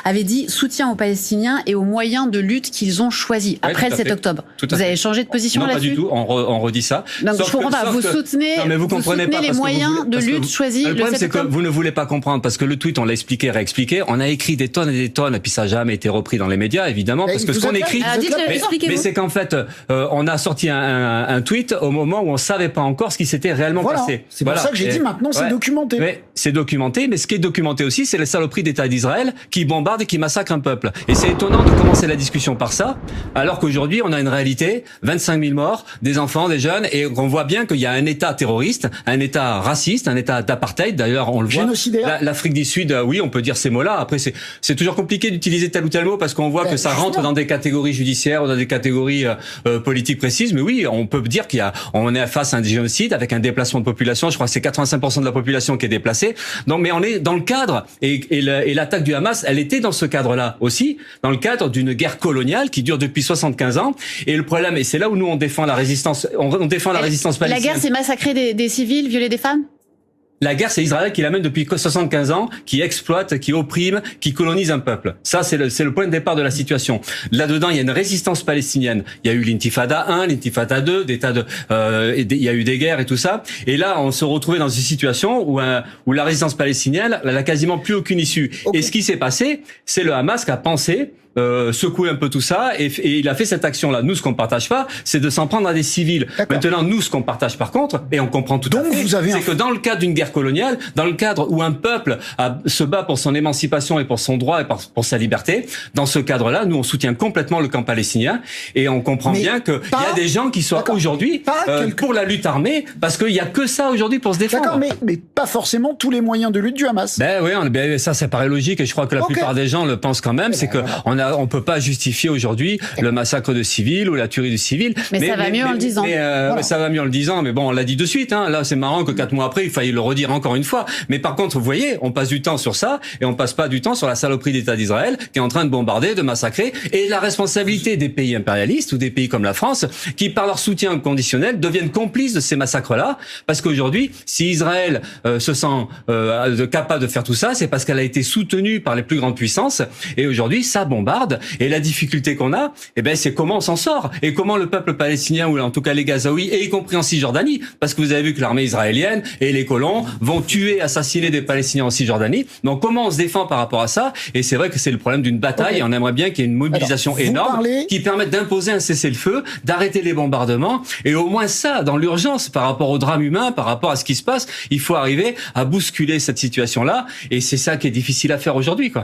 avait dit soutien aux Palestiniens et aux moyens de lutte qu'ils ont choisis après le 7 octobre. Vous avez changé de position là-dessus ? Non, pas du tout, on redit ça. Donc je comprends pas, vous soutenez les moyens de lutte choisis le 7 octobre ? Le problème, c'est que vous ne voulez pas comprendre, parce que le tweet, on l'a expliqué, réexpliqué, on a écrit des tonnes et des tonnes, et puis ça n'a jamais été repris dans les médias, évidemment, parce que ce qu'on écrit... Mais c'est qu'en fait, on a sorti un tweet au moment où on savait pas encore ce qui s'était réellement passé. C'est pour ça que j'ai dit maintenant, c'est documenté. Mais c'est documenté, mais ce qui est documenté aussi, c'est la saloperie d'État d'Israël qui bombarde et qui massacre un peuple. Et c'est étonnant de commencer la discussion par ça, alors qu'aujourd'hui, on a une réalité, 25 000 morts, des enfants, des jeunes, et on voit bien qu'il y a un État terroriste, un État raciste, un État d'apartheid, d'ailleurs, on le voit. Génocidaire. L'Afrique du Sud, oui, on peut dire ces mots-là. Après, c'est toujours compliqué d'utiliser tel ou tel mot parce qu'on voit que ça rentre dans des catégories judiciaires ou dans des catégories politiques précises. Mais oui, on peut dire on est face à un génocide avec un déplacement de population. Je crois que c'est 85% de la population qui est déplacée. Donc, mais on est dans le cadre, et l'attaque du Hamas, elle était dans ce cadre-là aussi, dans le cadre d'une guerre coloniale qui dure depuis 75 ans. Et le problème, et c'est là où nous on défend la résistance, on défend la résistance palestinienne. La guerre, c'est massacrer des civils, violer des femmes ? La guerre, c'est Israël qui l'amène depuis 75 ans, qui exploite, qui opprime, qui colonise un peuple. Ça, c'est le point de départ de la situation. Là-dedans, il y a une résistance palestinienne. Il y a eu l'intifada 1, l'intifada 2, il y a eu des guerres et tout ça. Et là, on se retrouvait dans une situation où la résistance palestinienne, elle a quasiment plus aucune issue. Okay. Et ce qui s'est passé, c'est le Hamas qui a pensé secouer un peu tout ça et il a fait cette action-là. Nous, ce qu'on partage pas, c'est de s'en prendre à des civils. Maintenant, nous, ce qu'on partage par contre, et on comprend tout à fait, c'est que dans le cadre d'une guerre coloniale, dans le cadre où un peuple se bat pour son émancipation et pour son droit et pour sa liberté, dans ce cadre-là, nous, on soutient complètement le camp palestinien et on comprend bien qu'il y a des gens qui sont aujourd'hui pour la lutte armée parce qu'il y a que ça aujourd'hui pour se défendre. D'accord, mais pas forcément tous les moyens de lutte du Hamas. Ben oui, ça paraît logique et je crois que la plupart des gens le pensent quand même. C'est que on peut pas justifier aujourd'hui le massacre de civils ou la tuerie de civils. Mais ça va mieux en le disant. Ça va mieux en le disant. Mais bon, on l'a dit de suite. Là, c'est marrant que 4 mois après, il faille le redire encore une fois. Mais par contre, vous voyez, on passe du temps sur ça et on passe pas du temps sur la saloperie d'État d'Israël qui est en train de bombarder, de massacrer, et la responsabilité des pays impérialistes ou des pays comme la France qui, par leur soutien conditionnel, deviennent complices de ces massacres-là. Parce qu'aujourd'hui, si Israël se sent capable de faire tout ça, c'est parce qu'elle a été soutenue par les plus grandes puissances. Et aujourd'hui, ça bombarde. Et la difficulté qu'on a, c'est comment on s'en sort et comment le peuple palestinien ou en tout cas les Gazaouis, et y compris en Cisjordanie, parce que vous avez vu que l'armée israélienne et les colons vont tuer, assassiner des Palestiniens en Cisjordanie. Donc comment on se défend par rapport à ça? Et c'est vrai que c'est le problème d'une bataille. Et on aimerait bien qu'il y ait une mobilisation énorme qui permette d'imposer un cessez-le-feu, d'arrêter les bombardements et au moins ça, dans l'urgence, par rapport au drame humain, par rapport à ce qui se passe, il faut arriver à bousculer cette situation-là. Et c'est ça qui est difficile à faire aujourd'hui, quoi.